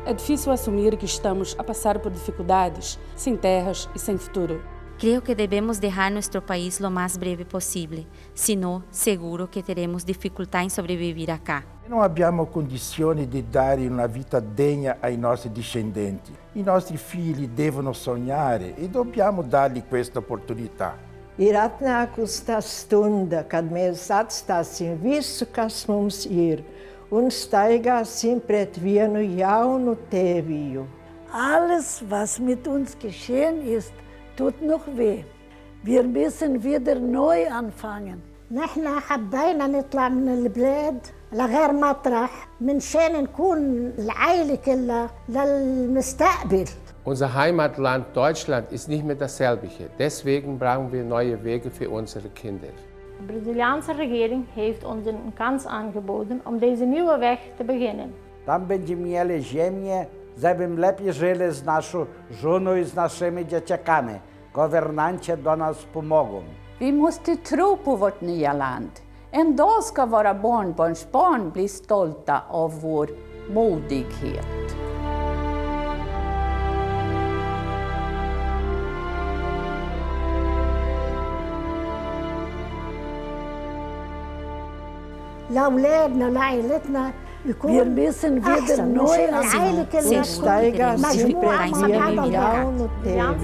É difícil assumir que estamos a passar por dificuldades, sem terras e sem futuro. Creio que devemos deixar nosso país lo mais breve possível, senão seguro que teremos dificuldade em sobreviver acá. Não abbiamo condizioni di dare una vita degna ai nostri discendenti. I nostri figli devono sognare e dobbiamo dargli questa opportunitā. Ir atnākusi tā stunda, kad mēs atstāsim visu, kas mums ir, un staigāsim pret vienu jaunu tēviju. Alles, was mit uns geschehen ist, tut noch weh. Wir müssen wieder neu anfangen. نحن حبينا نطلع من البلاد لغير مطرح منشان نكون العائلة كلها للمستقبل. Unser Heimatland Deutschland ist nicht mehr dasselbe. Deswegen brauchen wir neue Wege für unsere Kinder. De Braziliaanse regering heeft ons een kans aangeboden om deze nieuwe weg te beginnen. Tam będziemy mieli ziemię, żebym lepiej żyli z naszą żoną i z naszymi dzieciakami. Governancie do nas pomogą. Vi måste tro på vårt nya land. En dag ska våra barnbarnsbarn bli stolta av vår modighet. لأولادنا لعائلتنا Wir müssen wieder neu العائلة كلها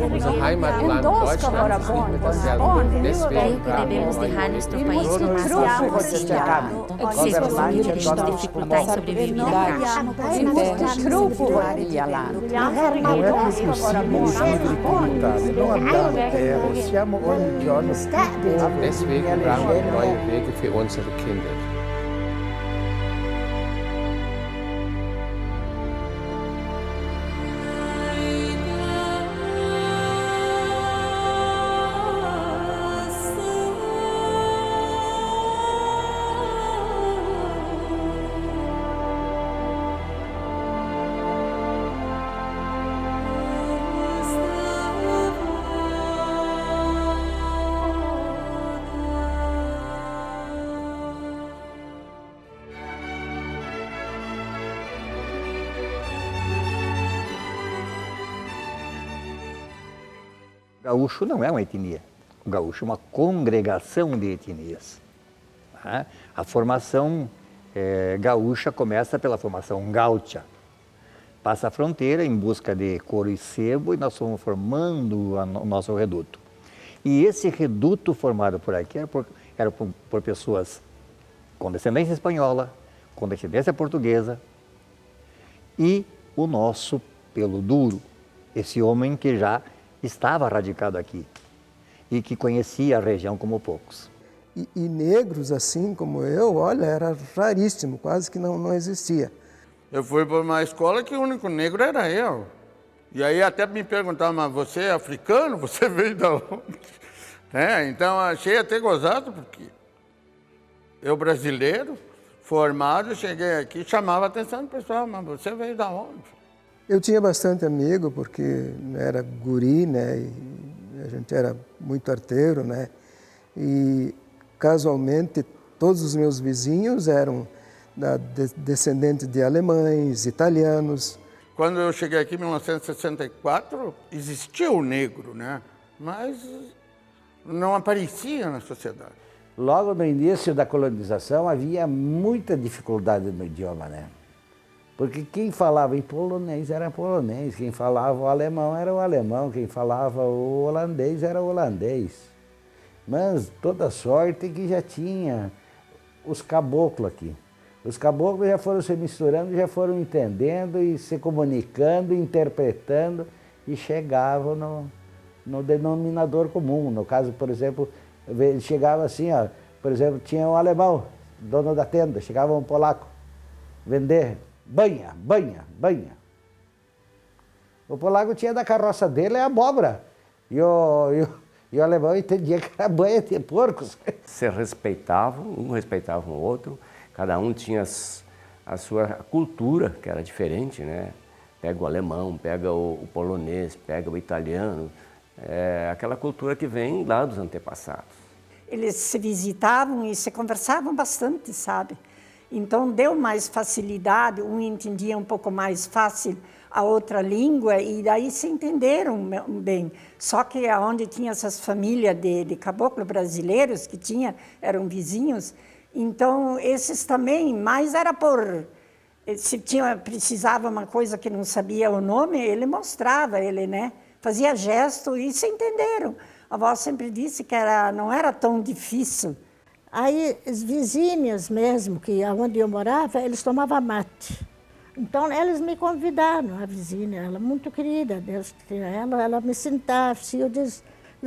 Unser Heimatland Deutschland ist nicht mehr dasselbe. Deswegen brauchen wir neue Wege. Seguro que teremos dificuldade em sobreviver acá. Sem terras, tro på vårt nya land. Não é possível agricultura, não abbiamo terra, siamo ogni giorno più Deswegen brauchen wir neue Wege für unsere Kinder. O gaúcho não é uma etnia, o gaúcho é uma congregação de etnias. A formação gaúcha começa pela formação gaúcha. Passa a fronteira em busca de couro e sebo e nós fomos formando o nosso reduto. E esse reduto formado por aqui era por pessoas com descendência espanhola, com descendência portuguesa e o nosso pelo duro, esse homem que já estava radicado aqui e que conhecia a região como poucos. E negros assim como eu, olha, era raríssimo, quase que não existia. Eu fui para uma escola que o único negro era eu. E aí até me perguntavam, mas você é africano? Você veio de onde? Então achei até gozado, porque eu brasileiro, formado, cheguei aqui e chamava a atenção do pessoal, mas você veio de onde? Eu tinha bastante amigo, porque era guri, né, e a gente era muito arteiro, né, e casualmente todos os meus vizinhos eram descendentes de alemães, italianos. Quando eu cheguei aqui em 1964, existia o negro, né, mas não aparecia na sociedade. Logo no início da colonização havia muita dificuldade no idioma, né? Porque quem falava em polonês era polonês, quem falava o alemão era o alemão, quem falava o holandês era o holandês. Mas toda sorte que já tinha os caboclos aqui. Os caboclos já foram se misturando, já foram entendendo e se comunicando, interpretando e chegavam no denominador comum. No caso, por exemplo, chegava assim, ó, por exemplo, tinha um alemão, dono da tenda, chegava um polaco, vender. Banha, banha, banha. O polaco tinha da carroça dele a abóbora. E o alemão entendia que era banha de porcos. Se respeitavam, um respeitava o outro, cada um tinha a sua cultura, que era diferente, né? Pega o alemão, pega o polonês, pega o italiano, aquela cultura que vem lá dos antepassados. Eles se visitavam e se conversavam bastante, sabe? Então deu mais facilidade, um entendia um pouco mais fácil a outra língua e daí se entenderam bem. Só que onde tinha essas famílias de caboclos brasileiros que eram vizinhos, então esses também, mas era por... Se precisava uma coisa que não sabia o nome, ele mostrava, né? Fazia gesto e se entenderam. A avó sempre disse que não era tão difícil. Aí, os vizinhos mesmo, que onde eu morava, eles tomavam mate. Então, eles me convidaram, a vizinha, ela muito querida, Deus queria ela me sentava. Eu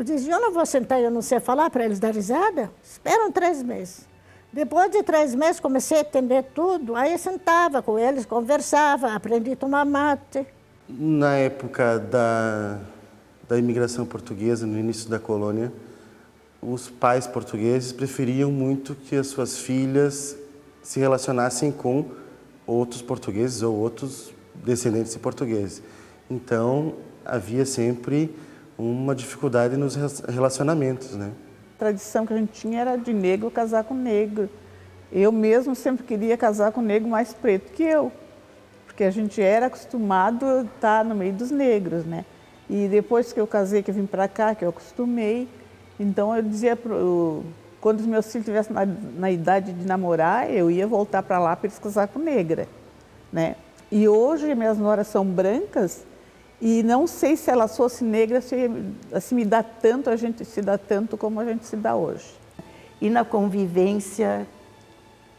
dizia, eu não vou sentar, eu não sei falar para eles dar risada. Esperam 3 meses. Depois de 3 meses, comecei a entender tudo. Aí eu sentava com eles, conversava, aprendi a tomar mate. Na época da imigração portuguesa, no início da colônia, os pais portugueses preferiam muito que as suas filhas se relacionassem com outros portugueses ou outros descendentes de portugueses. Então, havia sempre uma dificuldade nos relacionamentos, né? A tradição que a gente tinha era de negro casar com negro. Eu mesmo sempre queria casar com negro mais preto que eu, porque a gente era acostumado a estar no meio dos negros, né? E depois que eu casei, que eu vim para cá, que eu acostumei, então eu dizia, quando os meus filhos estivessem na idade de namorar, eu ia voltar para lá para eles casar com negra, né? E hoje minhas noras são brancas e não sei se elas fossem negras, se me dá tanto, a gente se dá tanto como a gente se dá hoje. E na convivência,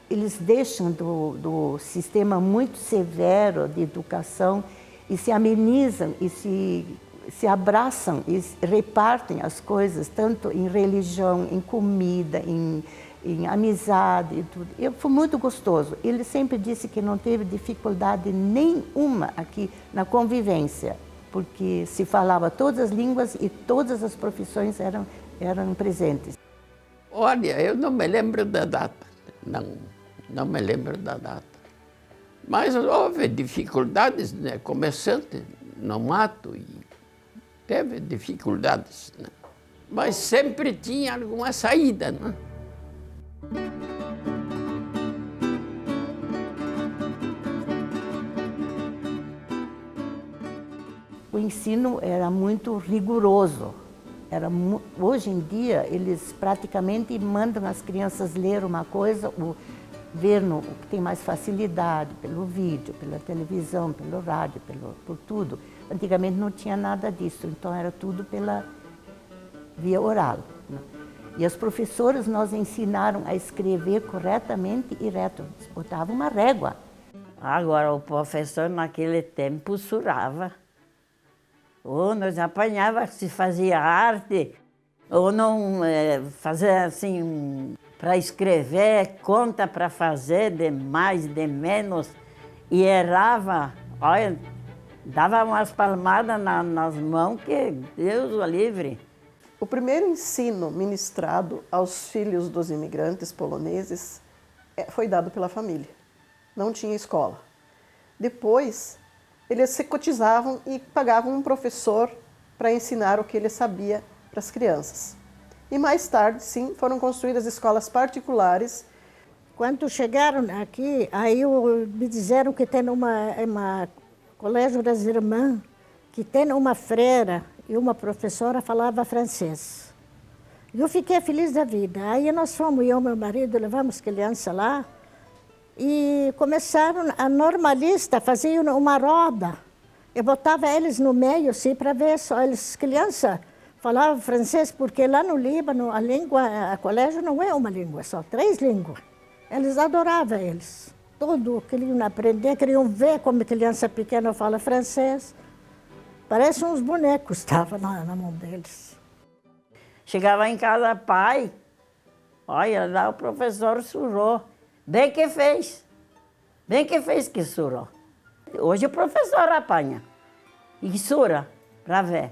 eles deixam do sistema muito severo de educação e se amenizam e se abraçam e repartem as coisas, tanto em religião, em comida, em amizade e tudo. Foi muito gostoso. Ele sempre disse que não teve dificuldade nenhuma aqui na convivência, porque se falava todas as línguas e todas as profissões eram presentes. Olha, eu não me lembro da data, não me lembro da data. Mas houve dificuldades, né, começando no mato e teve dificuldades, né? Mas sempre tinha alguma saída, né? O ensino era muito rigoroso. Hoje em dia, eles praticamente mandam as crianças ler uma coisa, ver o que tem mais facilidade, pelo vídeo, pela televisão, pelo rádio, por tudo. Antigamente não tinha nada disso, então era tudo pela via oral, né? E as professoras nos ensinaram a escrever corretamente e reto, botavam uma régua. Agora, o professor naquele tempo surava. Ou nós apanhava, se fazia arte, ou não fazia assim, para escrever, conta para fazer, de mais, de menos, e errava. Olha, dava umas palmadas nas mãos que Deus o livre. O primeiro ensino ministrado aos filhos dos imigrantes poloneses foi dado pela família. Não tinha escola. Depois, eles se cotizavam e pagavam um professor para ensinar o que ele sabia para as crianças. E mais tarde, sim, foram construídas escolas particulares. Quando chegaram aqui, aí me disseram que tem uma colégio das irmãs, que tem uma freira e uma professora falava francês. Eu fiquei feliz da vida. Aí nós fomos, eu e meu marido, levamos criança lá e começaram a normalista, faziam uma roda. Eu botava eles no meio, assim, para ver só. As crianças falavam francês, porque lá no Líbano a colégio não é uma língua, só 3 línguas. Eles adoravam eles. Tudo queriam aprender, queriam ver como criança pequena fala francês. Parece uns bonecos estavam na mão deles. Chegava em casa, pai, olha, lá o professor surou. Bem que fez que surou. Hoje o professor apanha e sura para ver.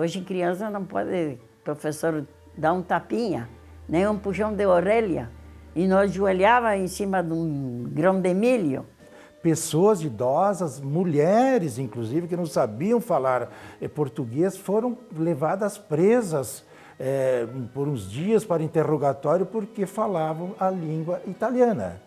Hoje criança não pode, professor dar um tapinha, nem um puxão de orelha. E nós ajoelhava em cima de um grão de milho. Pessoas idosas, mulheres inclusive, que não sabiam falar português, foram levadas presas por uns dias para interrogatório porque falavam a língua italiana.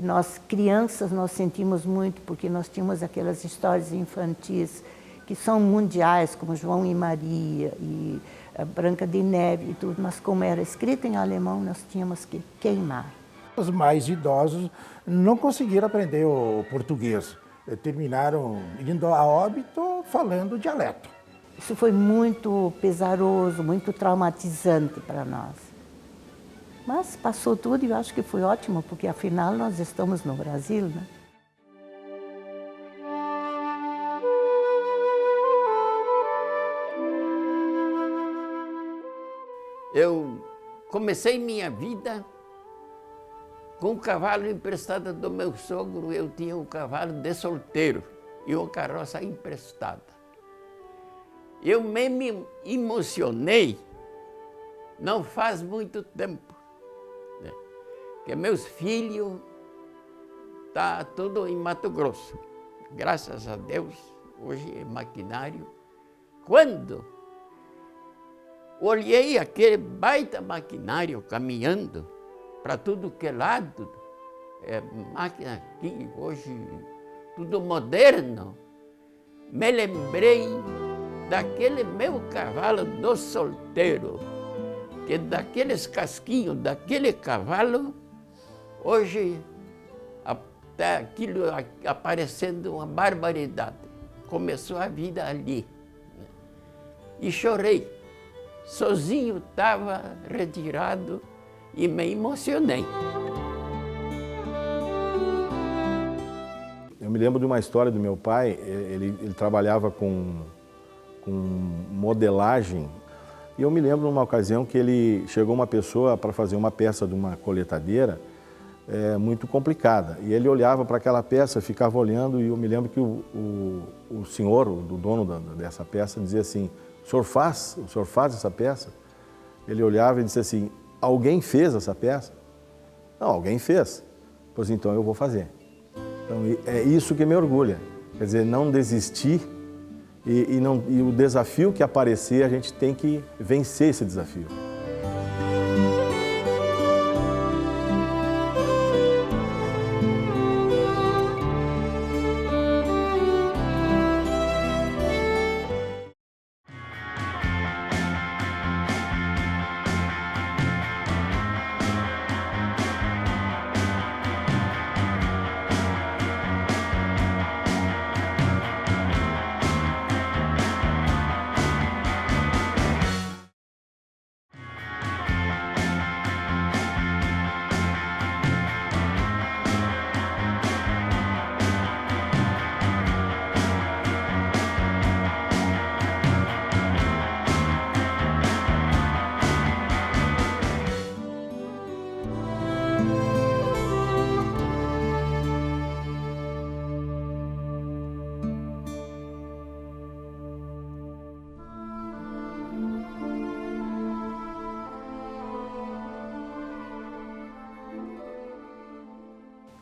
Nós, crianças, nós sentimos muito, porque nós tínhamos aquelas histórias infantis que são mundiais, como João e Maria, e a Branca de Neve e tudo, mas como era escrito em alemão, nós tínhamos que queimar. Os mais idosos não conseguiram aprender o português. Terminaram indo a óbito falando dialeto. Isso foi muito pesaroso, muito traumatizante para nós. Mas passou tudo e eu acho que foi ótimo, porque afinal nós estamos no Brasil, né? Eu comecei minha vida com um cavalo emprestado do meu sogro. Eu tinha um cavalo de solteiro e uma carroça emprestada. Eu me emocionei, não faz muito tempo, né? Que meus filhos estão tudo em Mato Grosso. Graças a Deus, hoje é maquinário. Quando olhei aquele baita maquinário caminhando para tudo que é lado, máquina aqui, hoje tudo moderno, me lembrei daquele meu cavalo do solteiro, que daqueles casquinhos daquele cavalo, hoje até aquilo aparecendo uma barbaridade. Começou a vida ali. E chorei. Sozinho estava retirado e me emocionei. Eu me lembro de uma história do meu pai. Ele trabalhava com modelagem. E eu me lembro de uma ocasião que chegou uma pessoa para fazer uma peça de uma coletadeira muito complicada. E ele olhava para aquela peça, ficava olhando, e eu me lembro que o senhor, o dono dessa peça, dizia assim: o senhor faz essa peça? Ele olhava e disse assim: alguém fez essa peça? Não, alguém fez. Pois então eu vou fazer. Então é isso que me orgulha. Quer dizer, não desistir. E o desafio que aparecer, a gente tem que vencer esse desafio.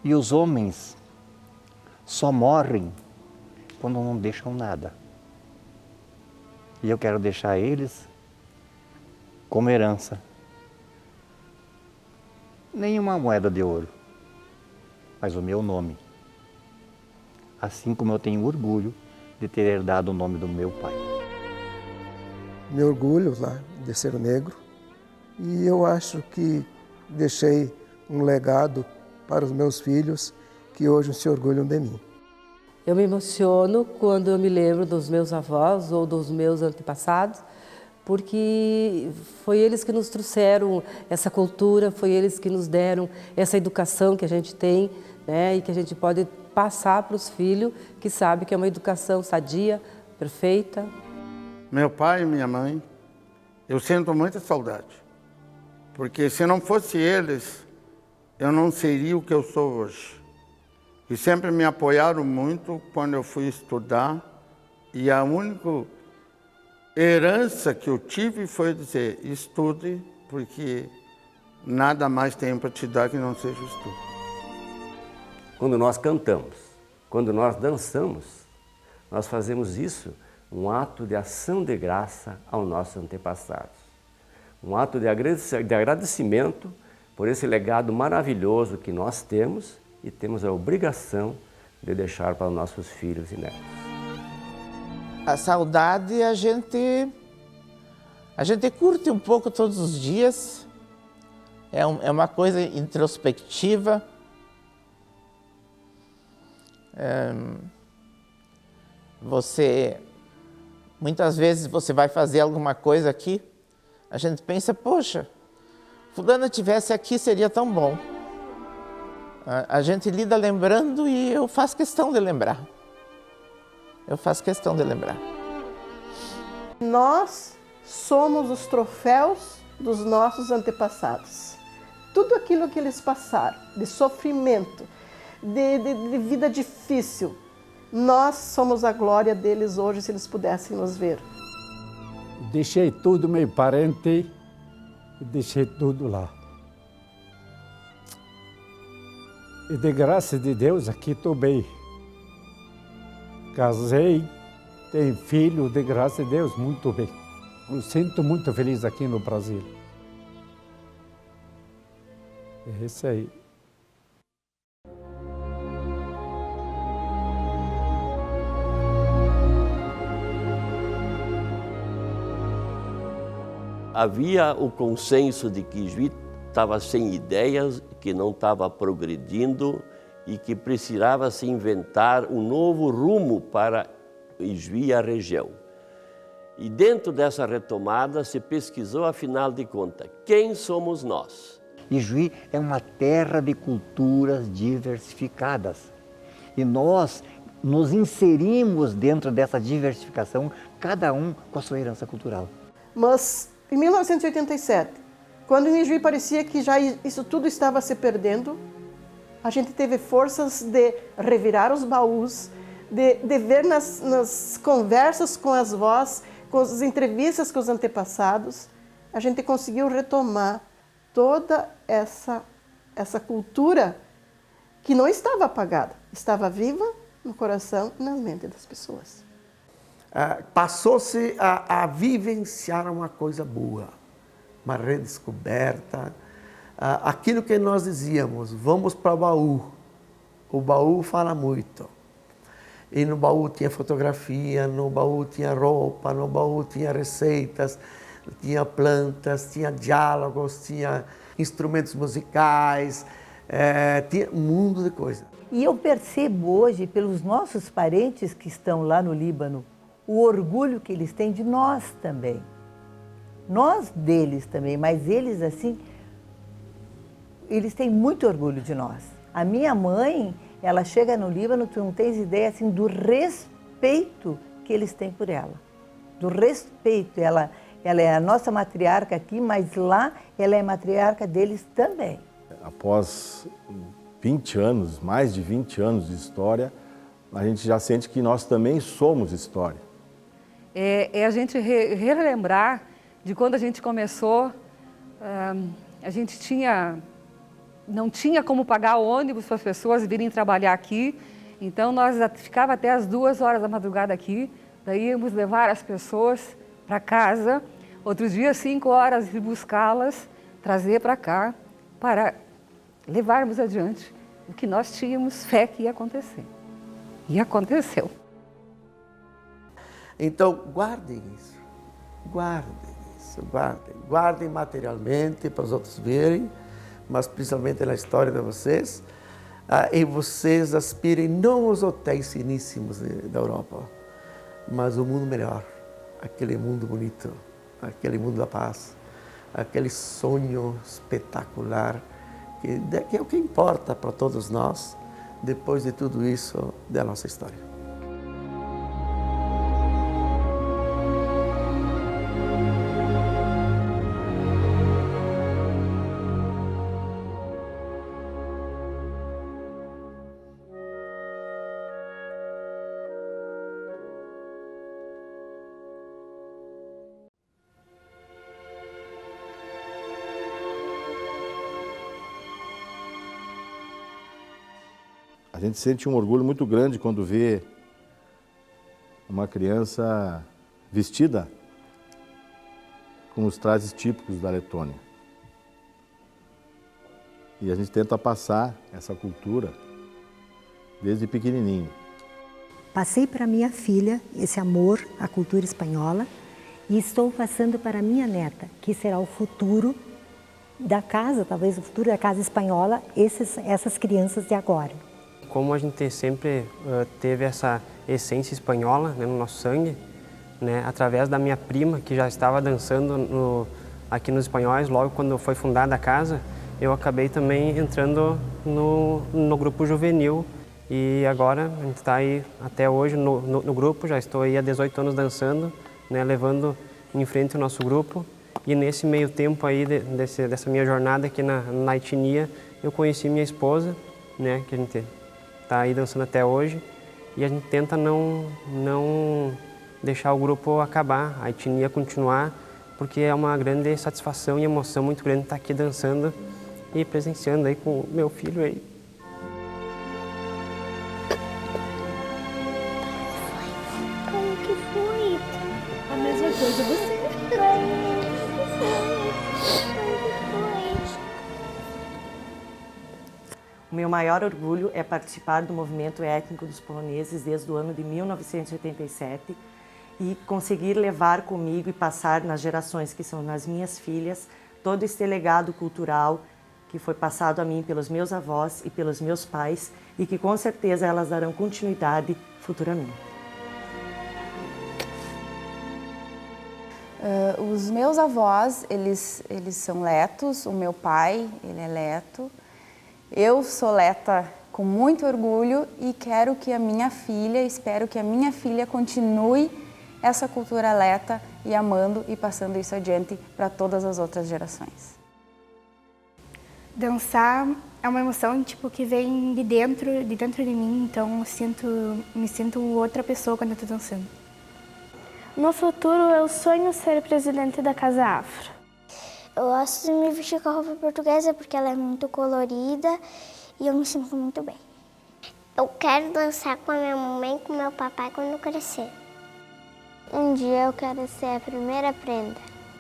E os homens só morrem quando não deixam nada. E eu quero deixar eles como herança. Nenhuma moeda de ouro, mas o meu nome. Assim como eu tenho orgulho de ter herdado o nome do meu pai. Me orgulho lá de ser negro e eu acho que deixei um legado para os meus filhos que hoje se orgulham de mim. Eu me emociono quando eu me lembro dos meus avós ou dos meus antepassados, porque foi eles que nos trouxeram essa cultura, foi eles que nos deram essa educação que a gente tem, né, e que a gente pode passar para os filhos, que sabem que é uma educação sadia, perfeita. Meu pai e minha mãe, eu sinto muita saudade, porque se não fosse eles, eu não seria o que eu sou hoje. E sempre me apoiaram muito quando eu fui estudar. E a única herança que eu tive foi dizer: estude, porque nada mais tenho para te dar que não seja estudo. Quando nós cantamos, quando nós dançamos, nós fazemos isso um ato de ação de graça aos nossos antepassados. Um ato de agradecimento por esse legado maravilhoso que nós temos e temos a obrigação de deixar para os nossos filhos e netos. A saudade a gente curte um pouco todos os dias, é uma coisa introspectiva. Muitas vezes você vai fazer alguma coisa aqui, a gente pensa, poxa, fulano tivesse aqui seria tão bom. A gente lida lembrando e eu faço questão de lembrar. Nós somos os troféus dos nossos antepassados. Tudo aquilo que eles passaram, de sofrimento, de vida difícil, nós somos a glória deles hoje, se eles pudessem nos ver. Deixei tudo, meu parente, e deixei tudo lá. E de graça de Deus, aqui estou bem. Casei, tenho filho, de graça de Deus, muito bem. Eu sinto muito feliz aqui no Brasil. É isso aí. Havia o consenso de que Juí estava sem ideias, que não estava progredindo e que precisava se inventar um novo rumo para Juí e a região. E dentro dessa retomada se pesquisou, afinal de contas, quem somos nós? Juí é uma terra de culturas diversificadas. E nós nos inserimos dentro dessa diversificação, cada um com a sua herança cultural. Mas em 1987, quando em Juí parecia que já isso tudo estava se perdendo, a gente teve forças de revirar os baús, de ver nas conversas com as vós, com as entrevistas com os antepassados, a gente conseguiu retomar toda essa cultura que não estava apagada, estava viva no coração e na mente das pessoas. Passou-se a vivenciar uma coisa boa, uma redescoberta. Aquilo que nós dizíamos, vamos para o baú fala muito. E no baú tinha fotografia, no baú tinha roupa, no baú tinha receitas, tinha plantas, tinha diálogos, tinha instrumentos musicais, tinha um mundo de coisas. E eu percebo hoje, pelos nossos parentes que estão lá no Líbano, o orgulho que eles têm de nós também. Nós deles também, mas eles assim, eles têm muito orgulho de nós. A minha mãe, ela chega no Líbano, tu não tens ideia assim, do respeito que eles têm por ela. Do respeito. Ela é a nossa matriarca aqui, mas lá ela é matriarca deles também. Após 20 anos, mais de 20 anos de história, a gente já sente que nós também somos história. É a gente relembrar de quando a gente começou, a gente não tinha como pagar ônibus para as pessoas virem trabalhar aqui, então nós ficava até as 2 horas da madrugada aqui, daí íamos levar as pessoas para casa, outro dia 5 horas de buscá-las, trazer para cá, para levarmos adiante o que nós tínhamos fé que ia acontecer. E aconteceu. Então, guardem isso, guardem materialmente para os outros verem, mas principalmente na história de vocês, e vocês aspirem não aos hotéis finíssimos da Europa, mas o mundo melhor, aquele mundo bonito, aquele mundo da paz, aquele sonho espetacular, que é o que importa para todos nós, depois de tudo isso da nossa história. A gente sente um orgulho muito grande quando vê uma criança vestida com os trajes típicos da Letônia. E a gente tenta passar essa cultura desde pequenininho. Passei para minha filha esse amor à cultura espanhola e estou passando para minha neta, que será o futuro da casa, talvez o futuro da casa espanhola, essas crianças de agora. Como a gente sempre teve essa essência espanhola, né, no nosso sangue, né, através da minha prima, que já estava dançando aqui nos Espanhóis, logo quando foi fundada a casa, eu acabei também entrando no grupo juvenil. E agora a gente está aí até hoje no grupo, já estou aí há 18 anos dançando, né, levando em frente o nosso grupo. E nesse meio tempo aí dessa minha jornada aqui na etnia, eu conheci minha esposa, né, que a gente está aí dançando até hoje. E a gente tenta não deixar o grupo acabar, a etnia continuar, porque é uma grande satisfação e emoção muito grande estar aqui dançando e presenciando aí com o meu filho aí. Como que foi? A mesma coisa você. O meu maior orgulho é participar do movimento étnico dos poloneses desde o ano de 1987 e conseguir levar comigo e passar nas gerações que são nas minhas filhas todo esse legado cultural que foi passado a mim pelos meus avós e pelos meus pais e que com certeza elas darão continuidade futuramente. Os meus avós, eles são letos, o meu pai, ele é leto. Eu sou leta com muito orgulho e quero que a minha filha, espero que a minha filha continue essa cultura leta e amando e passando isso adiante para todas as outras gerações. Dançar é uma emoção tipo que vem de dentro de mim, então me sinto outra pessoa quando eu estou dançando. No futuro, eu sonho ser presidente da Casa Afro. Eu gosto de me vestir com a roupa portuguesa porque ela é muito colorida e eu me sinto muito bem. Eu quero dançar com a minha mamãe e com meu papai quando eu crescer. Um dia eu quero ser a primeira prenda.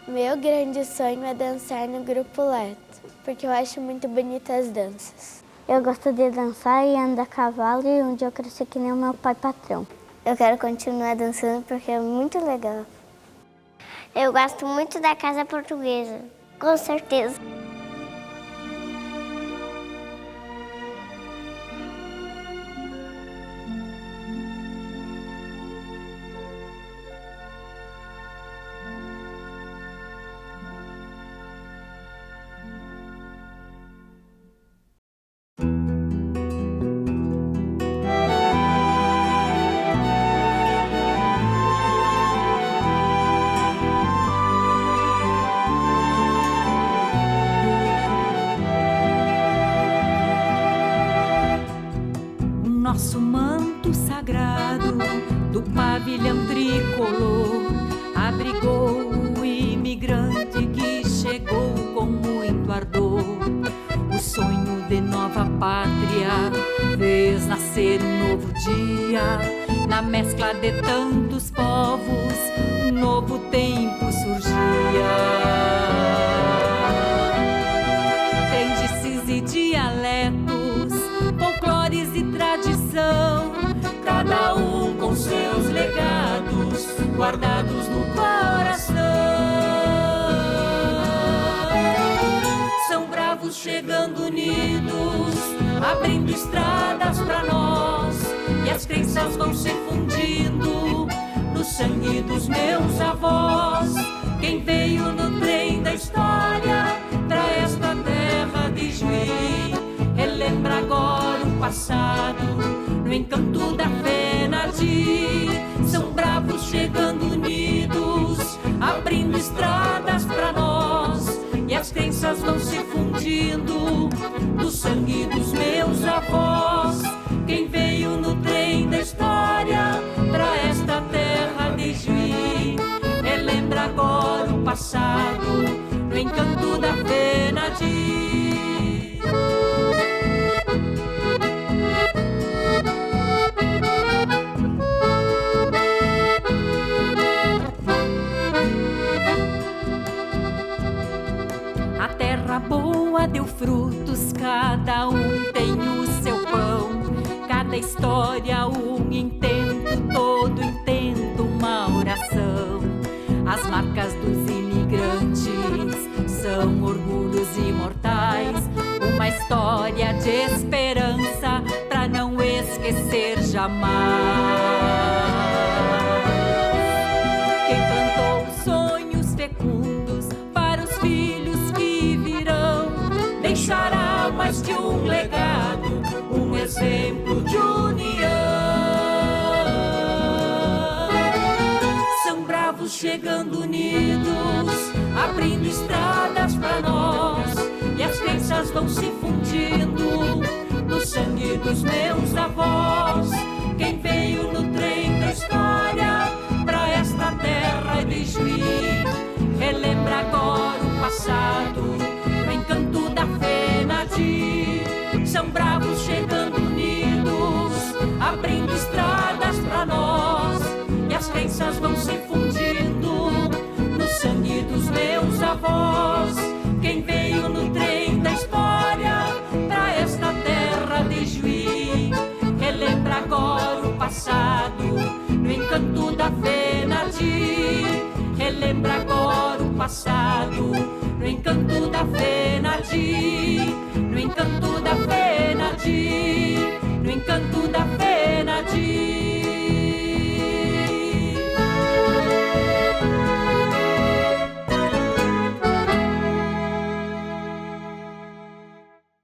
Meu grande sonho é dançar no grupo Leto, porque eu acho muito bonitas as danças. Eu gosto de dançar e andar a cavalo e um dia eu crescer que nem o meu pai patrão. Eu quero continuar dançando porque é muito legal. Eu gosto muito da casa portuguesa, com certeza. Nosso manto sagrado do pavilhão tricolor abrigou o imigrante que chegou com muito ardor. O sonho de nova pátria fez nascer um novo dia. Na mescla de tantos povos, um novo tempo surgia. Crendices e dialetos, folclores e tradição, cada um com seus legados guardados no coração. São bravos chegando unidos, abrindo estradas pra nós, e as crenças vão se fundindo no sangue dos meus avós. Quem veio no trem da história pra esta terra de Juí, relembra agora o passado, no encanto da Fenadi. São bravos chegando unidos, abrindo estradas pra nós, e as crenças vão se fundindo no sangue dos meus avós. Quem veio no trem da história pra esta terra de Juí, relembra agora o passado, no encanto da Fenadi. A terra boa deu frutos, cada um tem o seu pão, cada história, um intento, todo intento, uma oração. As marcas dos imigrantes são orgulhos imortais, uma história de esperança pra não esquecer jamais. Quem plantou sonhos fecundos para os filhos que virão, deixará mais que um legado, um exemplo de união. São bravos chegando unidos, abrindo estradas pra nós, e as crenças vão se fundindo no sangue dos meus avós. Quem veio no trem da história pra esta terra de Juí, relembra agora o passado, no encanto da Fenadi. São bravos chegando unidos, abrindo estradas pra nós, e as crenças vão se fundindo no sangue dos meus avós. Quem veio no trem da história pra esta terra de Juí, relembra agora o passado, no encanto da Fenadi. Relembra agora o passado, no encanto da Fenadi. No encanto da Fenadi, no encanto da Fenadi.